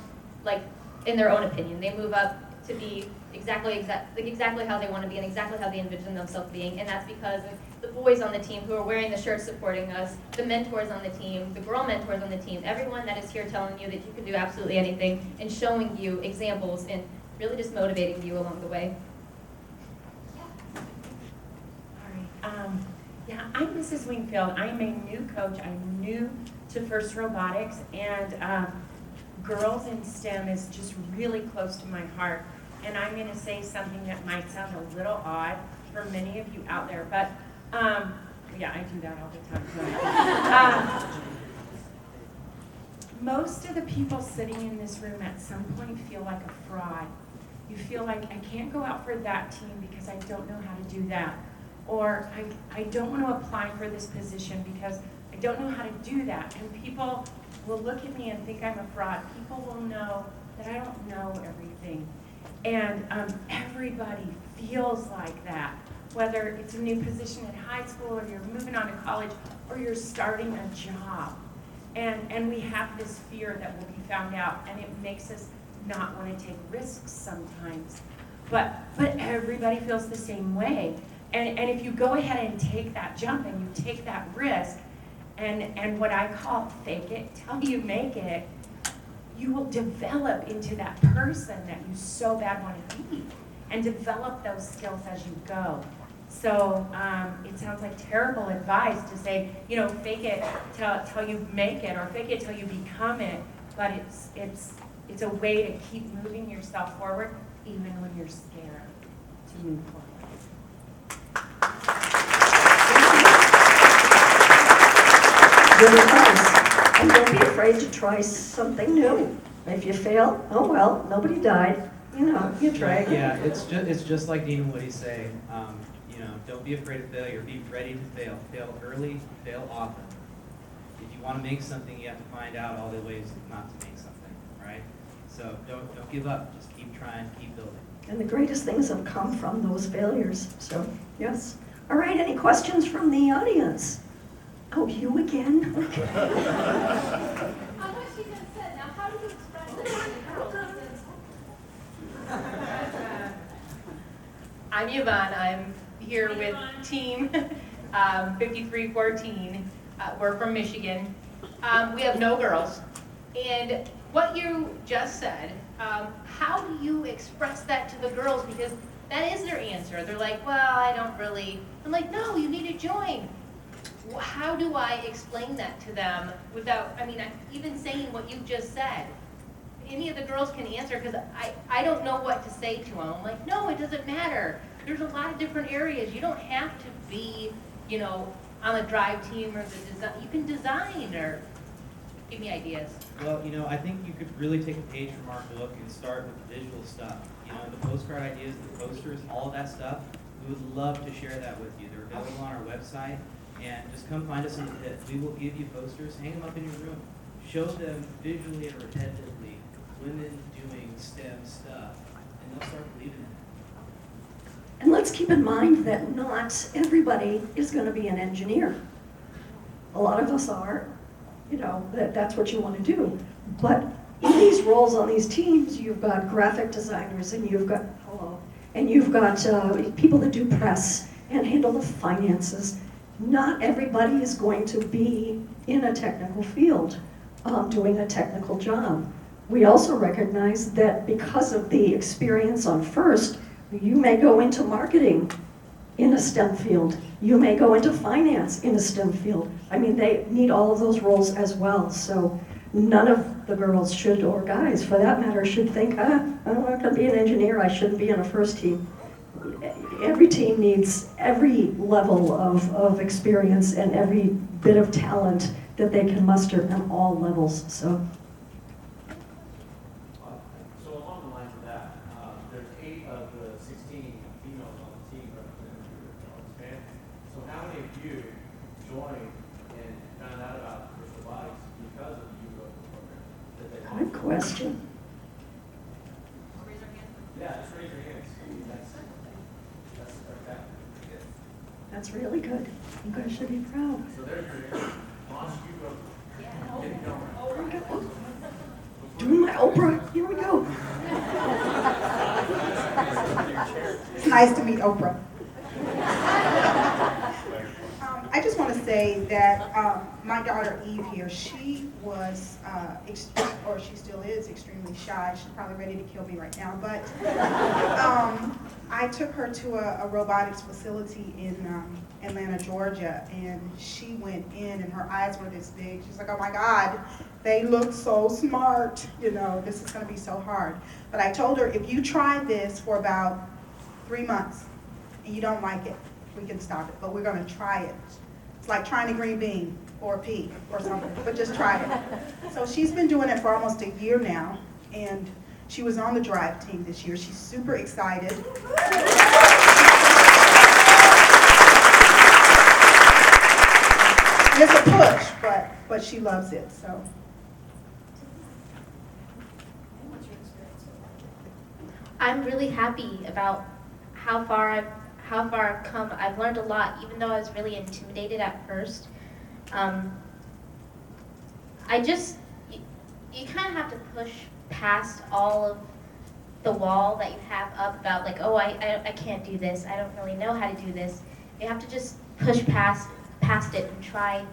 in their own opinion. They move up to be exactly how they want to be and exactly how they envision themselves being. And that's because of the boys on the team who are wearing the shirts supporting us, the mentors on the team, the girl mentors on the team, everyone that is here telling you that you can do absolutely anything and showing you examples and really just motivating you along the way. Yeah, I'm Mrs. Wingfield. I'm a new coach. I'm new to FIRST Robotics, and girls in STEM is just really close to my heart. And I'm going to say something that might sound a little odd for many of you out there, but yeah, I do that all the time. Most of the people sitting in this room at some point feel like a fraud. You feel like, I can't go out for that team because I don't know how to do that. Or I don't want to apply for this position because I don't know how to do that. And people will look at me and think I'm a fraud. People will know that I don't know everything. And everybody feels like that, whether it's a new position in high school or you're moving on to college or you're starting a job. And we have this fear that we'll be found out, and it makes us not want to take risks sometimes. But everybody feels the same way. And if you go ahead and take that jump and you take that risk, and what I call fake it till you make it, you will develop into that person that you so bad want to be and develop those skills as you go. So it sounds like terrible advice to say, fake it till you make it or fake it till you become it, but it's a way to keep moving yourself forward even when you're scared to move forward. Good advice. And don't be afraid to try something new. If you fail, oh well, nobody died. You try again. Yeah, it's just like Dean and Woody say. Don't be afraid of failure. Be ready to fail. Fail early, fail often. If you want to make something, you have to find out all the ways not to make something, right? So don't give up. Just keep trying, keep building. And the greatest things have come from those failures. So, yes. All right, any questions from the audience? Oh, you again? Okay. What she just said. Now, how do you express it to the girls? I'm Yvonne. I'm here with Team 5314. We're from Michigan. We have no girls. And what you just said, how do you express that to the girls? Because that is their answer. They're like, well, I don't really. I'm like, no, you need to join. How do I explain that to them without, even saying what you just said? Any of the girls can answer, because I don't know what to say to them. I'm like, no, it doesn't matter. There's a lot of different areas. You don't have to be, on the drive team or the design. You can design or give me ideas. Well, I think you could really take a page from our book and start with the visual stuff. The postcard ideas, the posters, all of that stuff. We would love to share that with you. They're available on our website. And just come find us in the pit. We will give you posters, hang them up in your room. Show them visually and repetitively women doing STEM stuff, and they'll start believing in it. And let's keep in mind that not everybody is going to be an engineer. A lot of us are, that's what you want to do. But in these roles on these teams, you've got graphic designers, and you've got, people that do press and handle the finances. Not everybody is going to be in a technical field doing a technical job. We also recognize that because of the experience on FIRST, you may go into marketing in a STEM field. You may go into finance in a STEM field. They need all of those roles as well. So none of the girls should, or guys for that matter, should think, I'm not going to be an engineer, I shouldn't be on a FIRST team. Every team needs every level of experience and every bit of talent that they can muster on all levels. So along the lines of that, there's 8 of the 16 females on the team represented through the girls, okay? So how many of you joined and found out about FIRST Robotics because of the UGO program? good question. Yeah, just raise your hands. That's really good. You guys should be proud. So there's your hand. Launch UGO. Get going. Doing my Oprah. Here we go. It's nice to meet Oprah. I just want to say that my daughter Eve here, she was, or she still is, extremely shy. She's probably ready to kill me right now. But I took her to a robotics facility in Atlanta, Georgia, and she went in and her eyes were this big. She's like, oh my God, they look so smart. This is going to be so hard. But I told her, if you try this for about 3 months and you don't like it, we can stop it. But we're going to try it. It's like trying a green bean or a pea or something, but just try it. So she's been doing it for almost a year now, and she was on the drive team this year. She's super excited. It's a push, but she loves it, so. I'm really happy about how far I've come. I've learned a lot, even though I was really intimidated at first. You kind of have to push past all of the wall that you have up about like, oh, I can't do this. I don't really know how to do this. You have to just push past it and try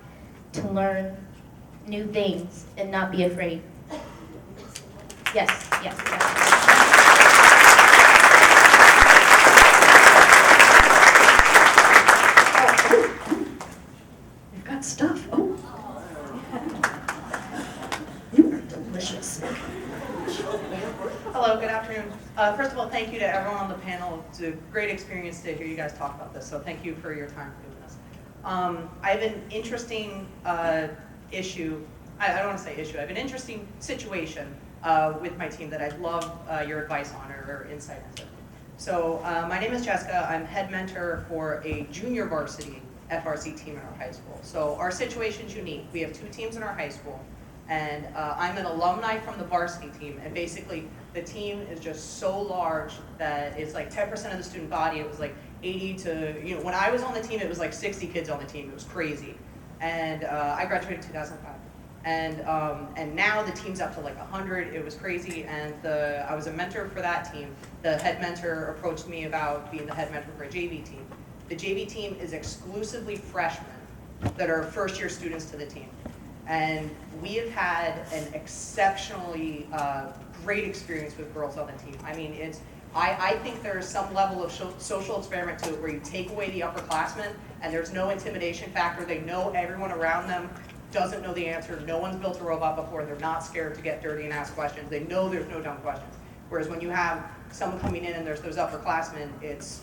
to learn new things and not be afraid. Yes. You've got stuff. Oh. You are delicious. Hello, good afternoon. First of all, thank you to everyone on the panel. It's a great experience to hear you guys talk about this, so thank you for your time doing this. I have an interesting issue. I don't want to say issue. I have an interesting situation with my team that I'd love your advice on or insight into. So my name is Jessica. I'm head mentor for a junior varsity FRC team in our high school. So our situation's unique. We have 2 teams in our high school, and I'm an alumni from the varsity team, and basically the team is just so large that it's like 10% of the student body. It was like 80 to, when I was on the team, it was like 60 kids on the team. It was crazy. And I graduated in 2005. And now the team's up to like 100. It was crazy. And I was a mentor for that team. The head mentor approached me about being the head mentor for a JV team. The JV team is exclusively freshmen that are first-year students to the team. And we have had an exceptionally great experience with girls on the team. I mean, I think there's some level of social experiment to it where you take away the upperclassmen and there's no intimidation factor. They know everyone around them doesn't know the answer. No one's built a robot before. They're not scared to get dirty and ask questions. They know there's no dumb questions. Whereas when you have someone coming in and there's those upperclassmen, it's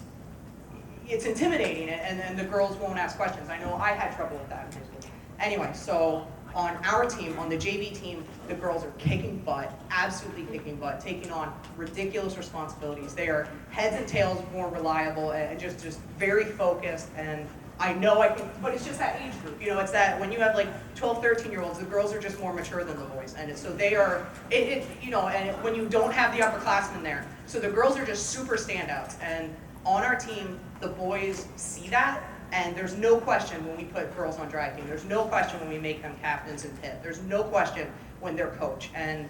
intimidating, and the girls won't ask questions. I know I had trouble with that in high school. Anyway, so on our team, on the JV team, the girls are kicking butt, absolutely kicking butt, taking on ridiculous responsibilities. They are heads and tails more reliable and just very focused. And I know I can, but it's just that age group. You know, it's that when you have like 12, 13-year-olds, the girls are just more mature than the boys. And so they are, you know, and when you don't have the upperclassmen there. So the girls are just super standouts. And on our team, the boys see that. And there's no question when we put girls on drag team. There's no question when we make them captains in pit. There's no question when they're coach. And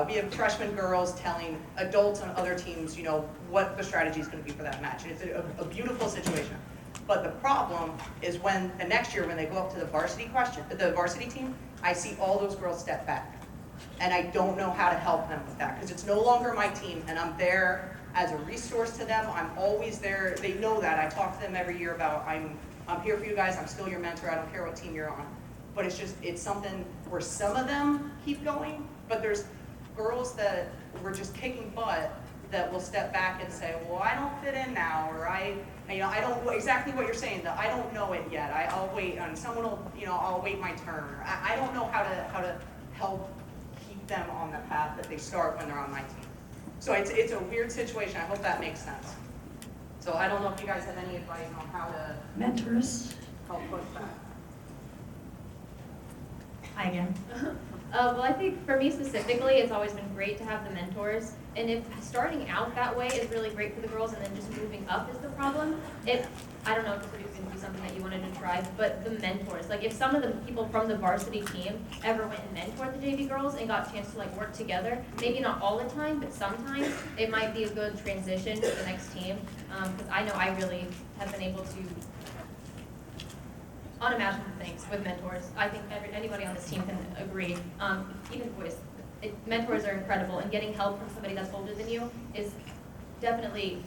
we have freshman girls telling adults on other teams, you know, what the strategy is going to be for that match. And it's a beautiful situation. But the problem is when the next year when they go up to the varsity team, I see all those girls step back. And I don't know how to help them with that because it's no longer my team and I'm there as a resource to them. I'm always there. They know that. I talk to them every year about I'm here for you guys. I'm still your mentor. I don't care what team you're on. But it's something where some of them keep going, but there's girls that were just kicking butt that will step back and say, well, I don't fit in now, or I don't, exactly what you're saying, that I don't know it yet. I'll wait, and someone will, I'll wait my turn. Or I don't know how to help keep them on the path that they start when they're on my team. So it's a weird situation. I hope that makes sense. So I don't know if you guys have any advice on how to mentors help push that. Hi again. Well, I think for me specifically, it's always been great to have the mentors. And if starting out that way is really great for the girls and then just moving up is the problem, I don't know if this is going to be something that you wanted to try, but the mentors, like if some of the people from the varsity team ever went and mentored the JV girls and got a chance to like work together, maybe not all the time, but sometimes it might be a good transition to the next team. Because I know I really have been able to unimaginable things with mentors. I think anybody on this team can agree. Even boys, mentors are incredible, and getting help from somebody that's older than you is definitely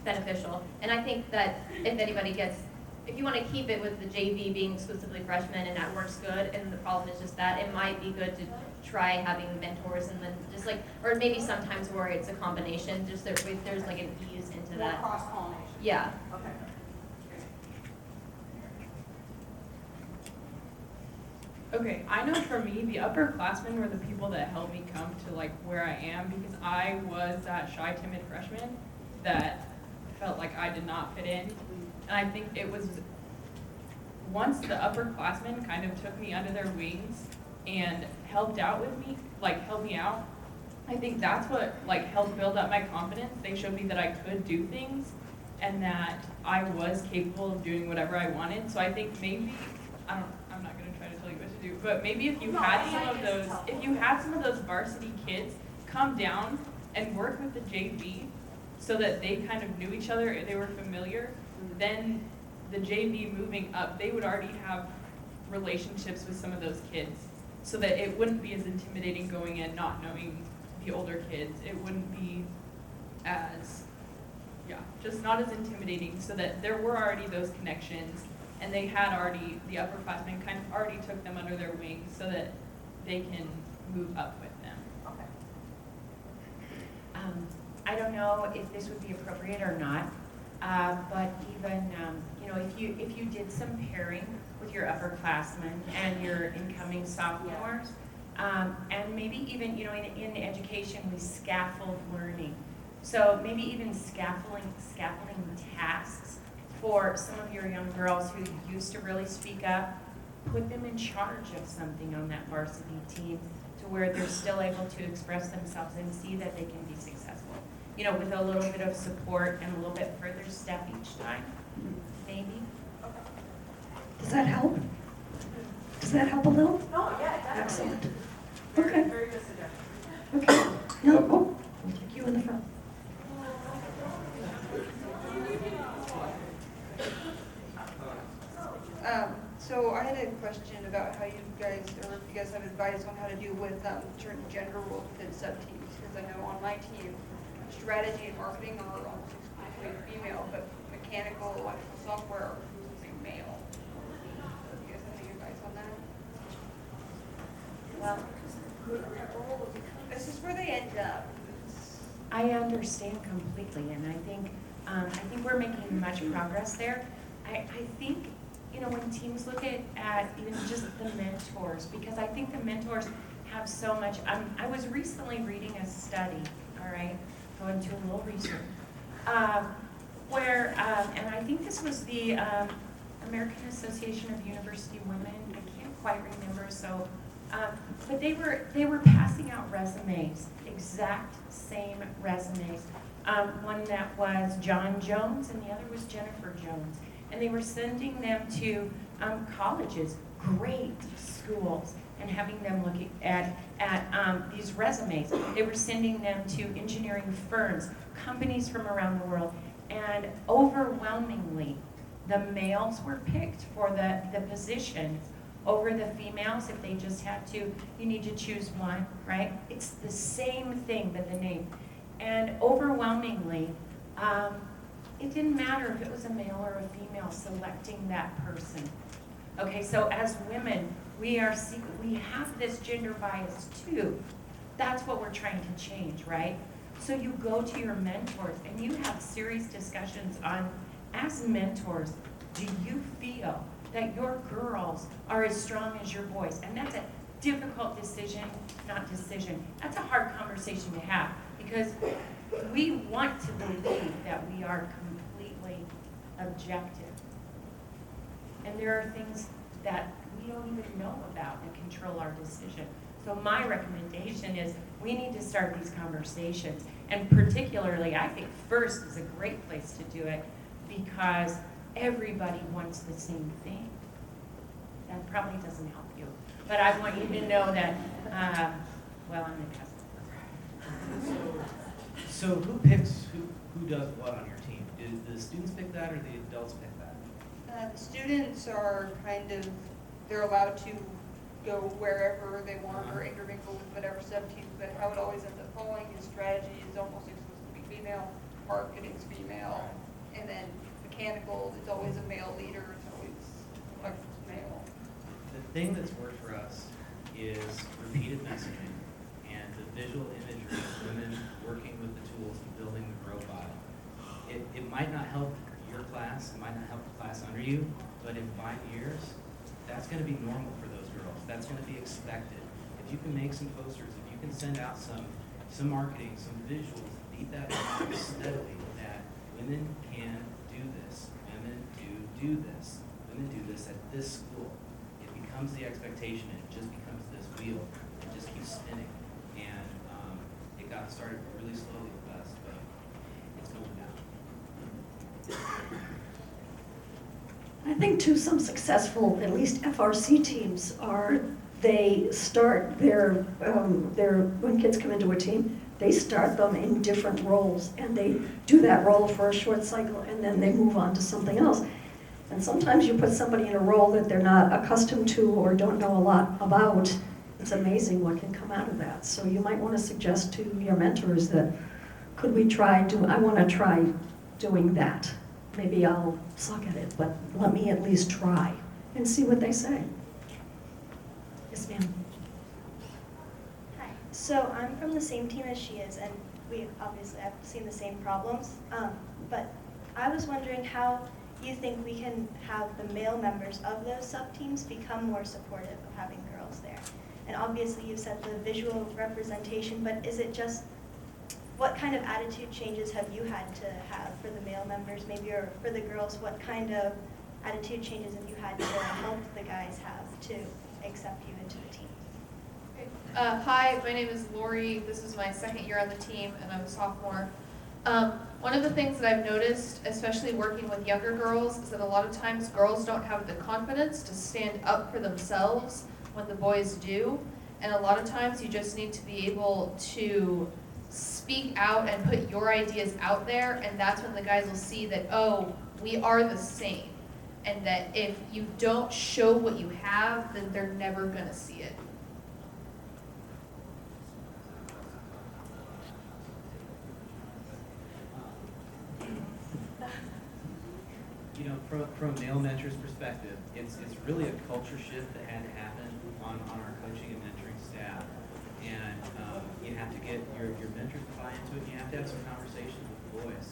beneficial. And I think that if you want to keep it with the JV being exclusively freshmen and that works good, and the problem is just that, it might be good to try having mentors and then just like, or maybe sometimes where it's a combination, just there's like an ease into that. Cross-pollination. Yeah. Okay. Okay, I know for me, the upperclassmen were the people that helped me come to like where I am because I was that shy, timid freshman that felt like I did not fit in. And I think it was once the upperclassmen kind of took me under their wings and helped out with me, like helped me out, I think that's what like helped build up my confidence. They showed me that I could do things and that I was capable of doing whatever I wanted. So I think maybe, I'm not gonna try to tell you what to do, but maybe if you had some of those varsity kids come down and work with the JV so that they kind of knew each other, they were familiar, then the JV moving up, they would already have relationships with some of those kids so that it wouldn't be as intimidating going in not knowing the older kids. It wouldn't be as, just not as intimidating, so that there were already those connections and they had already, the upperclassmen kind of already took them under their wings so that they can move up with them. Okay. I don't know if this would be appropriate or not, but even, if you did some pairing with your upperclassmen and your incoming sophomores, and maybe even, in education, we scaffold learning. So maybe even scaffolding tasks for some of your young girls who used to really speak up, put them in charge of something on that varsity team to where they're still able to express themselves and see that they can be successful. With a little bit of support and a little bit further step each time, maybe. Does that help? Does that help a little? Oh, yeah, definitely. Excellent. Very, Okay. very good suggestion. Okay. No, oh, we'll take you in the front. So I had a question about how you guys, or if you guys have advice on how to deal with certain gender roles within sub-teams, because I know on my team, strategy and marketing are almost exclusively female, but mechanical, electrical software are exclusively male. Do you guys have any advice on that? Well, This is where they end up. I understand completely, and I think we're making much progress there. I think, you know, when teams look at even just the mentors, because I think the mentors have so much. I was recently reading a study, all right, going to a little research, where, and I think this was the American Association of University Women. I can't quite remember, so, but they were passing out resumes, exact same resumes. One that was John Jones and the other was Jennifer Jones. And they were sending them to colleges, great schools, and having them look at these resumes. They were sending them to engineering firms, companies from around the world, and overwhelmingly, the males were picked for the positions over the females. If they just had to, you need to choose one, right? It's the same thing, but the name. And overwhelmingly, it didn't matter if it was a male or a female selecting that person. Okay, so as women, we have this gender bias too. That's what we're trying to change, right? So you go to your mentors and you have serious discussions on, as mentors, do you feel that your girls are as strong as your boys? And that's a difficult decision, That's a hard conversation to have, because we want to believe that we are completely objective. And there are things that we don't even know about that control our decision. So my recommendation is we need to start these conversations. And particularly, I think FIRST is a great place to do it because everybody wants the same thing. That probably doesn't help you. But I want you to know that, well, I'm the best. So who picks who does what on your team? Do the students pick that or the adults pick that? The students are they're allowed to go wherever they want or intermingle with whatever sub-teams, but how it always ends up falling is strategy is almost exclusively female, marketing's female, and then mechanical, it's always a male leader, it's always electrical's male. The thing that's worked for us is repeated messaging and the visual imagery of women working with the tools and building the robot. It might not help your class, it might not help the class under you, but in 5 years, that's going to be normal for those girls. That's going to be expected. If you can make some posters, if you can send out some marketing, some visuals, beat that steadily that women can do this, women do this, women do this at this school. It becomes the expectation and it just becomes this wheel. It just keeps spinning. And it got started really slowly with us, but it's going down. I think too, some successful, at least FRC teams they start when kids come into a team, they start them in different roles and they do that role for a short cycle and then they move on to something else. And sometimes you put somebody in a role that they're not accustomed to or don't know a lot about. It's amazing what can come out of that. So you might want to suggest to your mentors that, I want to try doing that. Maybe I'll suck at it, but let me at least try and see what they say. Yes, ma'am. Hi. So I'm from the same team as she is, and we obviously have seen the same problems. But I was wondering how you think we can have the male members of those sub-teams become more supportive of having girls there. And obviously you said the visual representation, but is it just, what kind of attitude changes have you had to have for the male members, maybe, or for the girls, what kind of attitude changes have you had to help the guys have to accept you into the team? Hi, my name is Lori. This is my second year on the team, and I'm a sophomore. One of the things that I've noticed, especially working with younger girls, is that a lot of times girls don't have the confidence to stand up for themselves when the boys do. And a lot of times you just need to be able to speak out and put your ideas out there, and that's when the guys will see that, oh, we are the same. And that if you don't show what you have, then they're never gonna see it. You know, from a male mentor's perspective, it's really a culture shift that had to happen on our coaching and mentoring staff. And you have to get your mentors to buy into it, and you have to have some conversations with the boys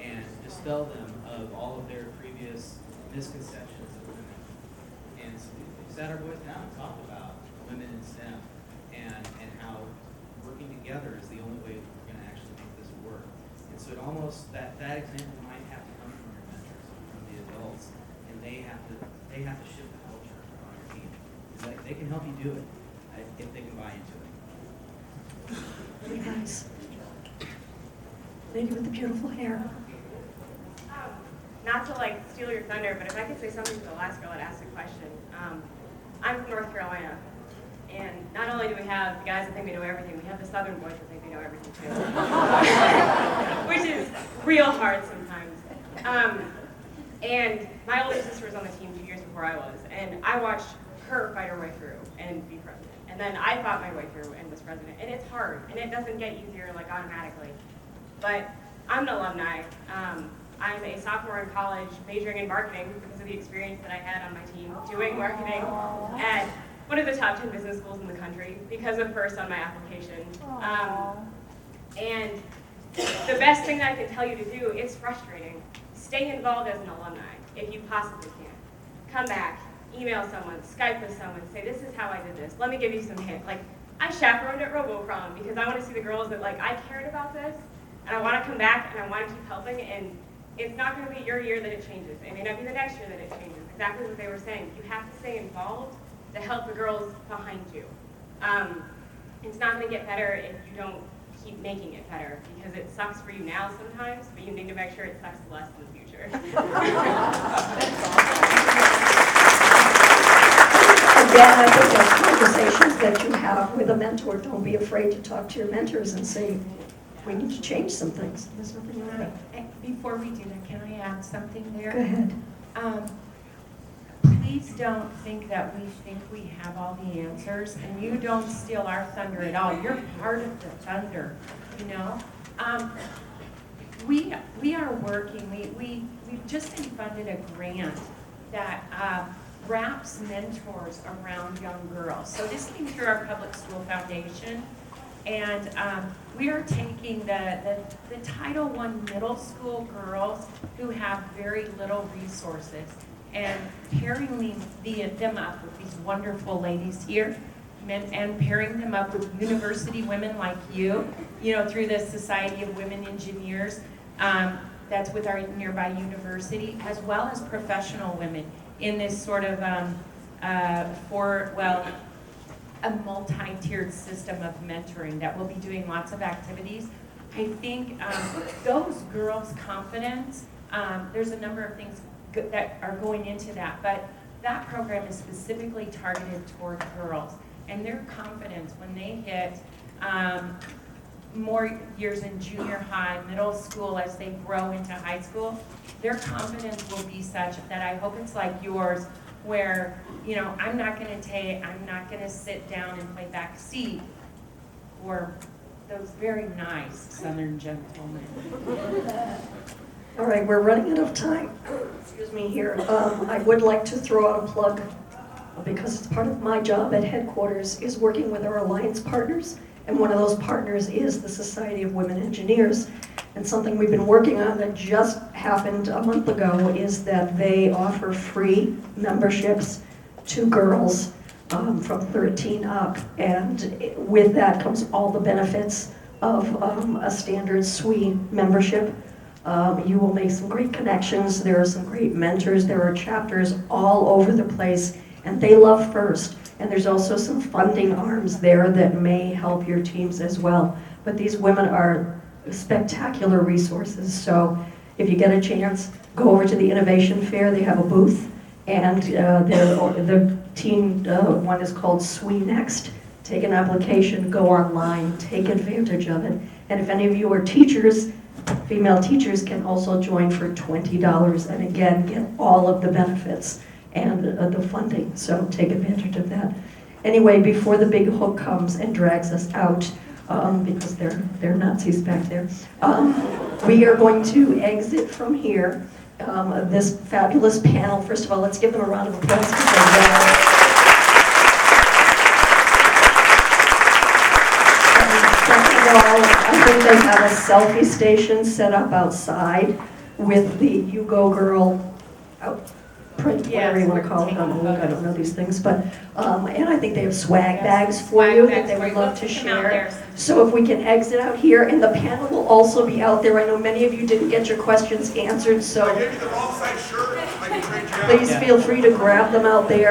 and dispel them of all of their previous misconceptions of women. And so we sat our boys down and talked about women in STEM and how working together is the only way that we're going to actually make this work. And so it almost, that example might have to come from your mentors, from the adults, and they have to shift the culture on your team. They can help you do it if they can buy into it. Very nice. Lady with the beautiful hair. Not to like steal your thunder, but if I could say something to the last girl that asked the question. I'm from North Carolina, and not only do we have the guys that think they know everything, we have the Southern boys that think they know everything too, which is real hard sometimes. And my older sister was on the team 2 years before I was, and I watched her fight her way through and be president. And then I fought my way through and was president. And it's hard, and it doesn't get easier like automatically. But I'm an alumni. I'm a sophomore in college majoring in marketing because of the experience that I had on my team doing marketing at one of the top 10 business schools in the country because of first on my application. And the best thing that I can tell you to do, it's frustrating. Stay involved as an alumni if you possibly can. Come back, email someone, Skype with someone, say this is how I did this. Let me give you some hints. Like I chaperoned at RoboProm because I want to see the girls that like I cared about this, and I want to come back and I want to keep helping. And it's not going to be your year that it changes. It may not be the next year that it changes. Exactly what they were saying. You have to stay involved to help the girls behind you. It's not going to get better if you don't keep making it better, because it sucks for you now sometimes, but you need to make sure it sucks less in the future. Again, I think those conversations that you have with a mentor, don't be afraid to talk to your mentors and say, we need to change some things. There's nothing wrong with that. Before we do that, can I add something there? Go ahead. Please don't think that we think we have all the answers, and you don't steal our thunder at all. You're part of the thunder, you know? We are working, we've just been funded a grant that wraps mentors around young girls. So this came through our Public School Foundation, and we are taking the Title I middle school girls who have very little resources and pairing them up with these wonderful ladies here, and pairing them up with university women like you know, through the Society of Women Engineers, that's with our nearby university, as well as professional women in this sort of a multi-tiered system of mentoring that will be doing lots of activities. I think those girls' confidence, there's a number of things that are going into that, but that program is specifically targeted toward girls, and their confidence when they hit more years in junior high, middle school, as they grow into high school, their confidence will be such that I hope it's like yours, where, you know, I'm not gonna sit down and play back seat for those very nice Southern gentlemen. All right, we're running out of time. Excuse me here. I would like to throw out a plug, because it's part of my job at headquarters, is working with our alliance partners. And one of those partners is the Society of Women Engineers. And something we've been working on that just happened a month ago is that they offer free memberships to girls from 13 up. And with that comes all the benefits of a standard SWE membership. You will make some great connections. There are some great mentors. There are chapters all over the place, and they love FIRST. And there's also some funding arms there that may help your teams as well. But these women are spectacular resources. So if you get a chance, go over to the Innovation Fair. They have a booth, and the team one is called SWE Next. Take an application, go online, take advantage of it. And if any of you are teachers, female teachers can also join for $20 and again get all of the benefits and the funding. So take advantage of that. Anyway, before the big hook comes and drags us out, because they're Nazis back there, we are going to exit from here. This fabulous panel. First of all, let's give them a round of applause. I think they have a selfie station set up outside with the You Go Girl print, whatever you want to call it. I don't know these things, but and I think they have swag bags for you that they would love to share. So if we can exit out here, and the panel will also be out there. I know many of you didn't get your questions answered, so please feel free to grab them out there.